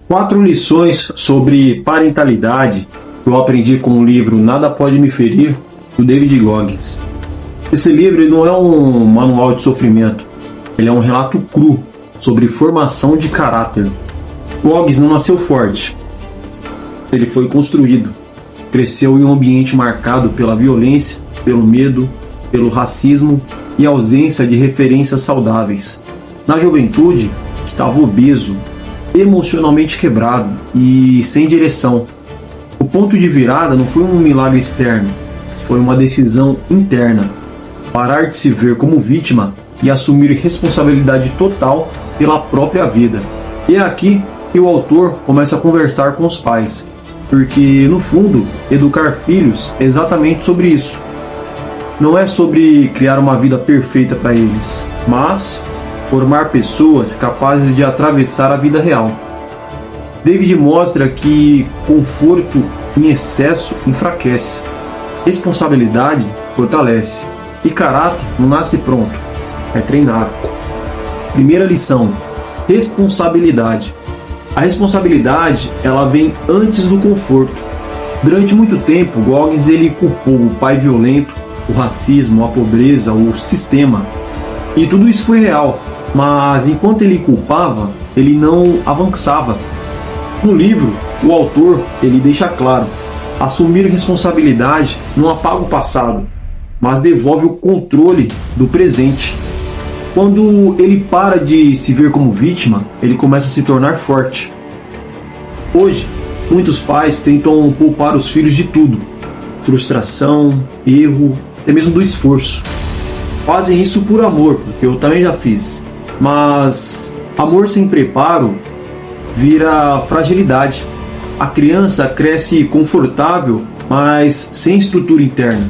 4 lições sobre parentalidade que eu aprendi com o livro Nada Pode Me Ferir, do David Goggins. Esse livro não é um manual de sofrimento, ele é um relato cru sobre formação de caráter. Goggins não nasceu forte, ele foi construído, cresceu em um ambiente marcado pela violência, pelo medo, pelo racismo e ausência de referências saudáveis. Na juventude, estava obeso, emocionalmente quebrado e sem direção. O ponto de virada não foi um milagre externo, foi uma decisão interna. Parar de se ver como vítima e assumir responsabilidade total pela própria vida. E é aqui que o autor começa a conversar com os pais, porque no fundo, educar filhos é exatamente sobre isso. Não é sobre criar uma vida perfeita para eles, mas formar pessoas capazes de atravessar a vida real. David mostra que conforto em excesso enfraquece, responsabilidade fortalece e caráter não nasce pronto, é treinado. Primeira lição: responsabilidade. A responsabilidade ela vem antes do conforto. Durante muito tempo, Goggins ele culpou o pai violento, o racismo, a pobreza, o sistema. E tudo isso foi real, mas enquanto ele culpava, ele não avançava. No livro, o autor ele deixa claro: assumir responsabilidade não apaga o passado, mas devolve o controle do presente. Quando ele para de se ver como vítima, ele começa a se tornar forte. Hoje, muitos pais tentam poupar os filhos de tudo: frustração, erro, até mesmo do esforço. Fazem isso por amor, porque eu também já fiz. Mas amor sem preparo vira fragilidade. A criança cresce confortável, mas sem estrutura interna.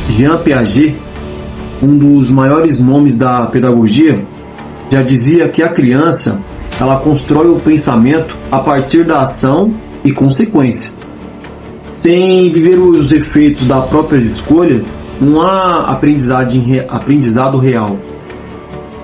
Jean Piaget, um dos maiores nomes da pedagogia, já dizia que a criança ela constrói o pensamento a partir da ação e consequência. Sem viver os efeitos das próprias escolhas, não há aprendizado real.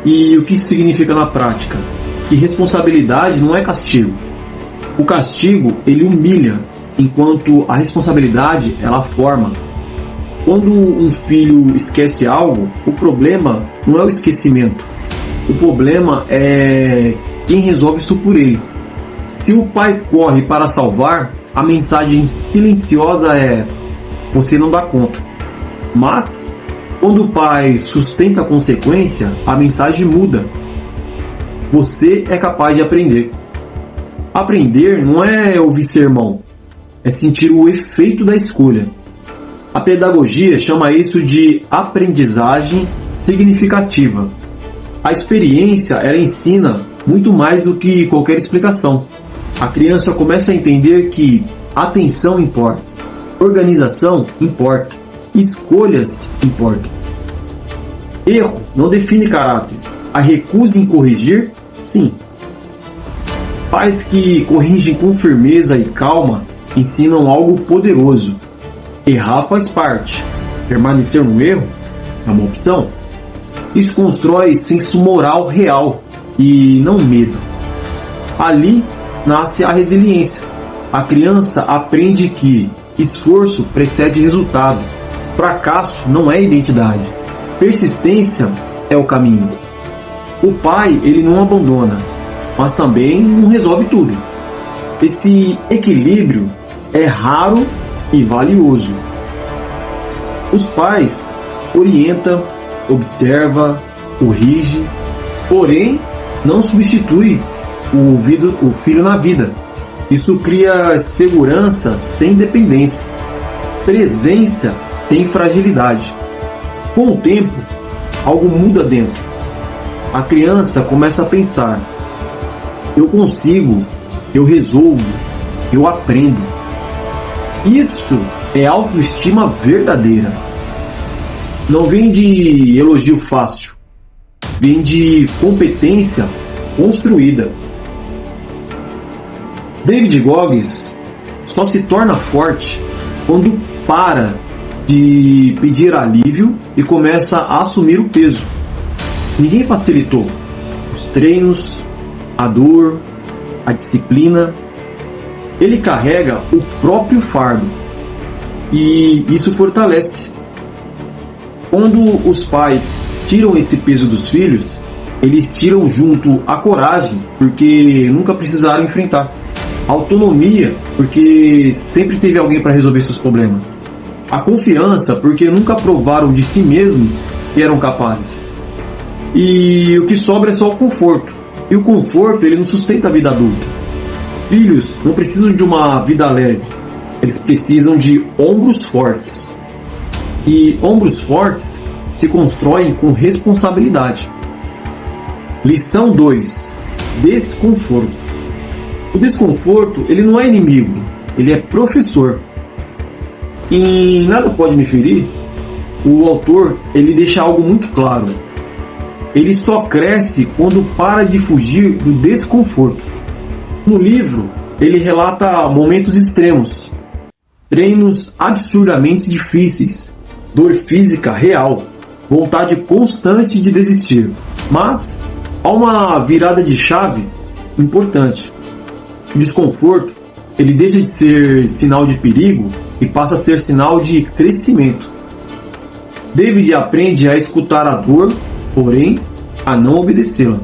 E o que isso significa na prática? Que responsabilidade não é castigo. O castigo ele humilha, enquanto a responsabilidade ela forma. Quando um filho esquece algo, o problema não é o esquecimento. O problema é quem resolve isso por ele. Se o pai corre para salvar, a mensagem silenciosa é: você não dá conta. Mas, quando o pai sustenta a consequência, a mensagem muda: você é capaz de aprender. Aprender não é ouvir sermão, é sentir o efeito da escolha. A pedagogia chama isso de aprendizagem significativa. A experiência ela ensina muito mais do que qualquer explicação. A criança começa a entender que atenção importa, organização importa, escolhas importam. Erro não define caráter. A recusa em corrigir, sim. Pais que corrigem com firmeza e calma ensinam algo poderoso. Errar faz parte. Permanecer no erro é uma opção. Isso constrói senso moral real e não medo. Ali nasce a resiliência. A criança aprende que esforço precede resultado. Fracasso não é identidade. Persistência é o caminho. O pai ele não abandona, mas também não resolve tudo. Esse equilíbrio é raro e valioso. Os pais orientam, observa, corrige, porém não substitui o filho na vida. Isso cria segurança sem dependência, presença sem fragilidade. Com o tempo, algo muda dentro. A criança começa a pensar: eu consigo, eu resolvo, eu aprendo. Isso é autoestima verdadeira. Não vem de elogio fácil, vem de competência construída. David Goggins só se torna forte quando para de pedir alívio e começa a assumir o peso. Ninguém facilitou. Os treinos, a dor, a disciplina. Ele carrega o próprio fardo e isso fortalece. Quando os pais tiram esse peso dos filhos, eles tiram junto a coragem, porque nunca precisaram enfrentar. A autonomia, porque sempre teve alguém para resolver seus problemas. A confiança, porque nunca provaram de si mesmos que eram capazes. E o que sobra é só o conforto. E o conforto, ele não sustenta a vida adulta. Filhos não precisam de uma vida leve. Eles precisam de ombros fortes. E ombros fortes se constroem com responsabilidade. Lição 2. Desconforto. O desconforto, ele não é inimigo, ele é professor. Em Nada Pode Me Ferir, o autor, ele deixa algo muito claro. Ele só cresce quando para de fugir do desconforto. No livro, ele relata momentos extremos, treinos absurdamente difíceis, dor física real, vontade constante de desistir. Mas há uma virada de chave importante. O desconforto, ele deixa de ser sinal de perigo e passa a ser sinal de crescimento. David aprende a escutar a dor, porém, a não obedecê-la.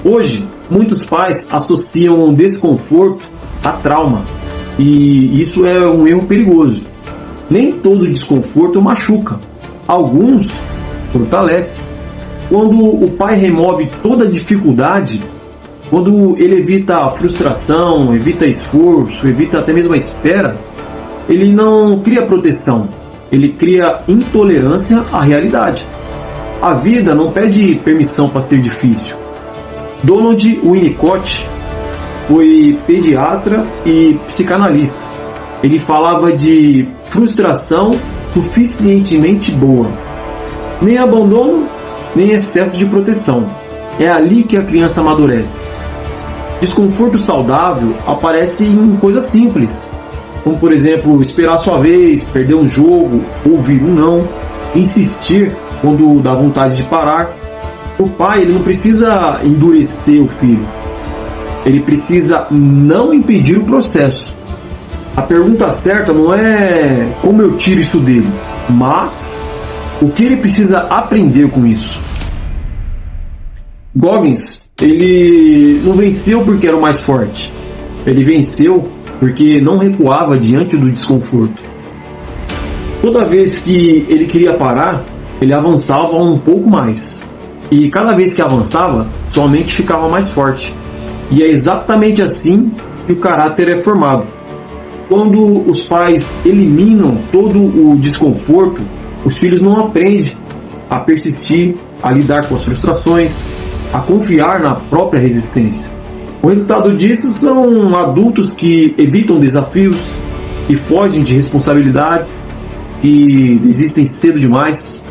Hoje, muitos pais associam o desconforto a trauma, e isso é um erro perigoso. Nem todo desconforto machuca, alguns fortalecem. Quando o pai remove toda a dificuldade, quando ele evita a frustração, evita esforço, evita até mesmo a espera, ele não cria proteção, ele cria intolerância à realidade. A vida não pede permissão para ser difícil. Donald Winnicott foi pediatra e psicanalista. Ele falava de frustração suficientemente boa. Nem abandono, nem excesso de proteção. É ali que a criança amadurece. Desconforto saudável aparece em coisas simples, como por exemplo, esperar sua vez, perder um jogo, ouvir um não, insistir quando dá vontade de parar. O pai, ele não precisa endurecer o filho, ele precisa não impedir o processo. A pergunta certa não é como eu tiro isso dele, mas o que ele precisa aprender com isso. Goggins, ele não venceu porque era o mais forte, ele venceu porque não recuava diante do desconforto. Toda vez que ele queria parar, ele avançava um pouco mais. E cada vez que avançava, sua mente ficava mais forte. E é exatamente assim que o caráter é formado. Quando os pais eliminam todo o desconforto, os filhos não aprendem a persistir, a lidar com as frustrações, a confiar na própria resistência. O resultado disso são adultos que evitam desafios, que fogem de responsabilidades, que desistem cedo demais.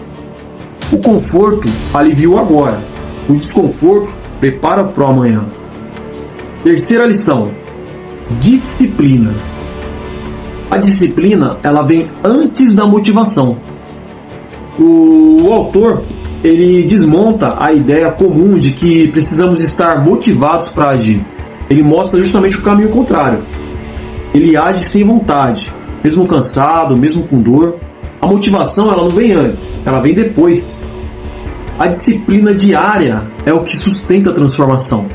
O conforto alivia o agora, o desconforto prepara para o amanhã. Terceira lição: disciplina. A disciplina, ela vem antes da motivação. O autor, ele desmonta a ideia comum de que precisamos estar motivados para agir. Ele mostra justamente o caminho contrário. Ele age sem vontade, mesmo cansado, mesmo com dor. A motivação, ela não vem antes, ela vem depois. A disciplina diária é o que sustenta a transformação.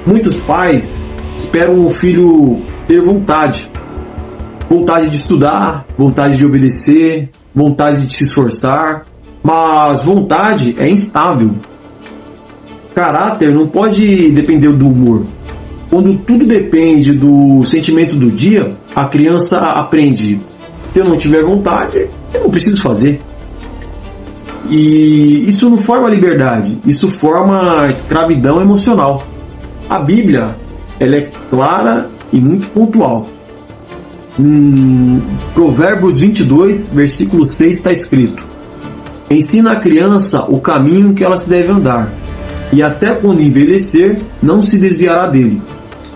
Muitos pais esperam o filho ter vontade. Vontade de estudar, vontade de obedecer, vontade de se esforçar. Mas vontade é instável. Caráter não pode depender do humor. Quando tudo depende do sentimento do dia, a criança aprende: se eu não tiver vontade, eu não preciso fazer. E isso não forma liberdade, isso forma escravidão emocional. A Bíblia, ela é clara e muito pontual. Em Provérbios 22, versículo 6 está escrito: ensina a criança o caminho que ela se deve andar, e até quando envelhecer, não se desviará dele.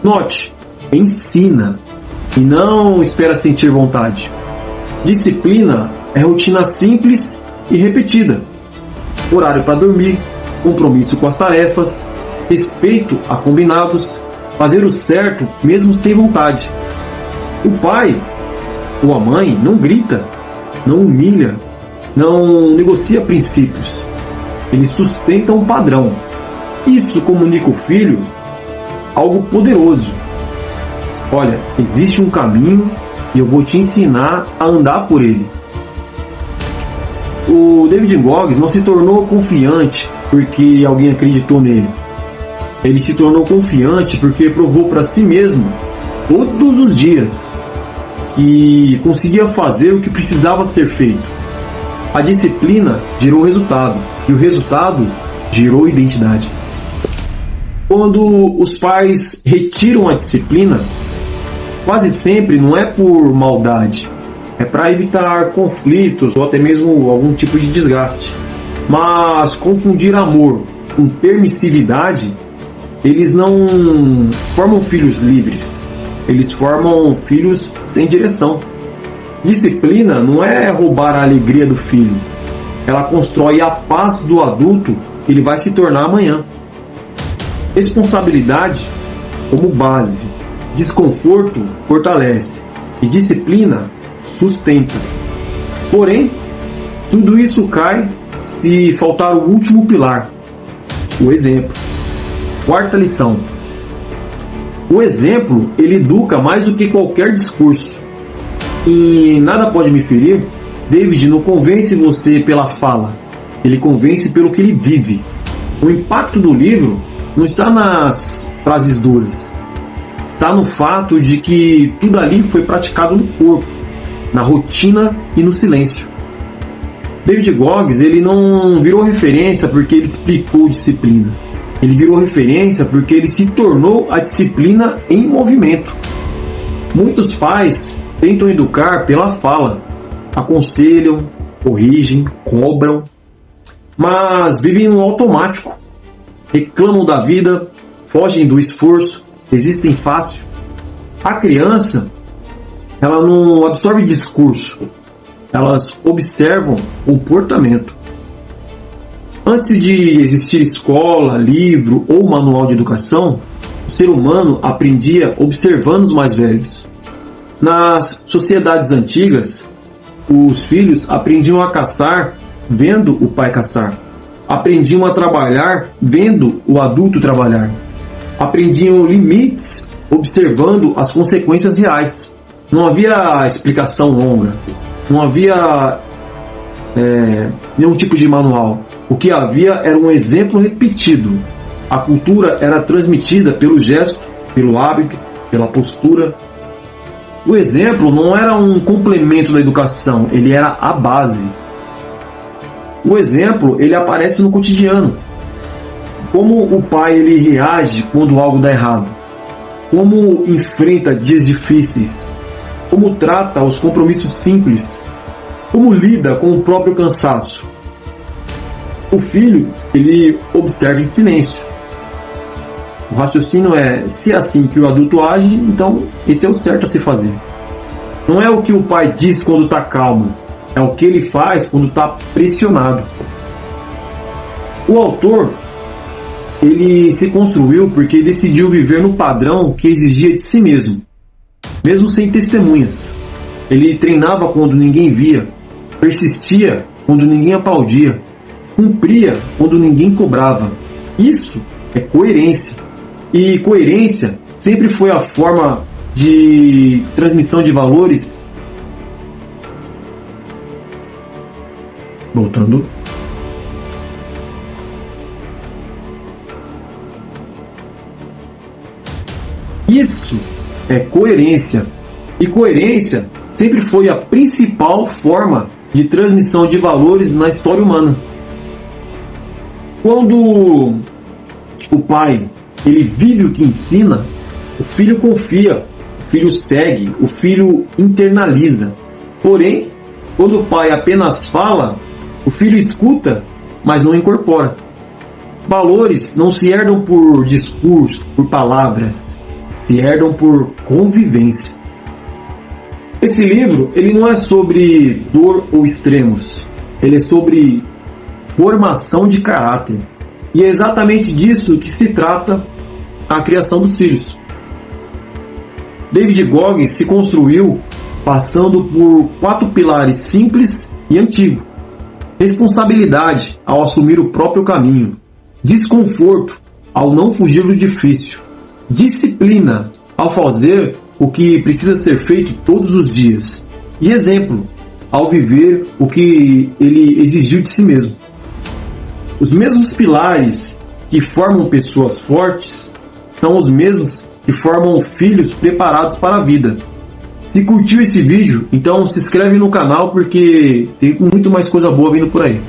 Note, ensina, e não espera sentir vontade. Disciplina é rotina simples e repetida. Horário para dormir, compromisso com as tarefas, respeito a combinados, fazer o certo mesmo sem vontade. O pai ou a mãe não grita, não humilha, não negocia princípios. Ele sustenta um padrão. Isso comunica ao filho algo poderoso. Olha, existe um caminho e eu vou te ensinar a andar por ele. O David Goggins não se tornou confiante porque alguém acreditou nele. Ele se tornou confiante porque provou para si mesmo, todos os dias, que conseguia fazer o que precisava ser feito. A disciplina gerou resultado, e o resultado gerou identidade. Quando os pais retiram a disciplina, quase sempre não é por maldade, é para evitar conflitos ou até mesmo algum tipo de desgaste. Mas confundir amor com permissividade, eles não formam filhos livres, eles formam filhos sem direção. Disciplina não é roubar a alegria do filho, ela constrói a paz do adulto que ele vai se tornar amanhã. Responsabilidade como base, desconforto fortalece e disciplina sustenta. Porém, tudo isso cai se faltar o último pilar, o exemplo. Quarta lição: o exemplo, ele educa mais do que qualquer discurso. E nada pode me ferir. David não convence você pela fala, ele convence pelo que ele vive. O impacto do livro não está nas frases duras, está no fato de que tudo ali foi praticado no corpo, na rotina e no silêncio. David Goggins, ele não virou referência porque ele explicou disciplina. Ele virou referência porque ele se tornou a disciplina em movimento. Muitos pais tentam educar pela fala, aconselham, corrigem, cobram, mas vivem no automático. Reclamam da vida, fogem do esforço, desistem fácil. A criança, ela não absorve discurso, elas observam comportamento. Antes de existir escola, livro ou manual de educação, o ser humano aprendia observando os mais velhos. Nas sociedades antigas, os filhos aprendiam a caçar vendo o pai caçar. Aprendiam a trabalhar vendo o adulto trabalhar. Aprendiam limites observando as consequências reais. Não havia explicação longa. Não havia nenhum tipo de manual. O que havia era um exemplo repetido. A cultura era transmitida pelo gesto, pelo hábito, pela postura. O exemplo não era um complemento da educação, ele era a base. O exemplo, ele aparece no cotidiano. Como o pai ele reage quando algo dá errado. Como enfrenta dias difíceis. Como trata os compromissos simples. Como lida com o próprio cansaço. O filho, ele observa em silêncio. O raciocínio é, se é assim que o adulto age, então esse é o certo a se fazer. Não é o que o pai diz quando está calmo, é o que ele faz quando está pressionado. O autor, ele se construiu porque decidiu viver no padrão que exigia de si mesmo, mesmo sem testemunhas. Ele treinava quando ninguém via, persistia quando ninguém aplaudia, cumpria quando ninguém cobrava. Isso é coerência. E coerência sempre foi a forma de transmissão de valores. Voltando. Isso é coerência. E coerência sempre foi a principal forma de transmissão de valores na história humana. Quando o pai ele vive o que ensina, o filho confia, o filho segue, o filho internaliza. Porém, quando o pai apenas fala, o filho escuta, mas não incorpora. Valores não se herdam por discurso, por palavras, se herdam por convivência. Esse livro, ele não é sobre dor ou extremos, ele é sobre formação de caráter. E é exatamente disso que se trata a criação dos filhos. David Goggins se construiu passando por 4 pilares simples e antigos: responsabilidade ao assumir o próprio caminho, desconforto ao não fugir do difícil, disciplina ao fazer o que precisa ser feito todos os dias, e exemplo ao viver o que ele exigiu de si mesmo. Os mesmos pilares que formam pessoas fortes são os mesmos que formam filhos preparados para a vida. Se curtiu esse vídeo, então se inscreve no canal porque tem muito mais coisa boa vindo por aí.